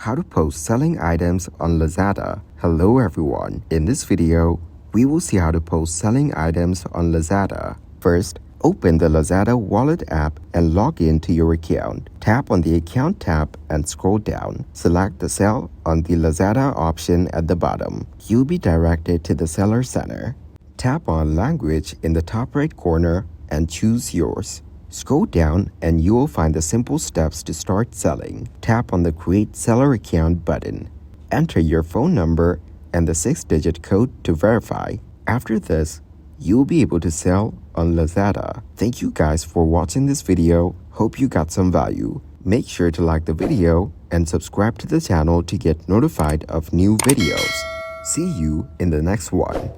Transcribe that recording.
how to post selling items on Lazada. Hello everyone. In this video, we will see how to post selling items on Lazada. First, open the Lazada wallet app and log in to your account. Tap on the account tab and scroll down. Select the sell on the Lazada option at the bottom. You'll be directed to the seller center. Tap on language in the top right corner and choose yours. Scroll down and you will find the simple steps to start selling. Tap on the Create Seller Account button. Enter your phone number and the 6-digit code to verify. After this, you'll be able to sell on Lazada. Thank you guys for watching this video. Hope you got some value. Make sure to like the video and subscribe to the channel to get notified of new videos. See you in the next one.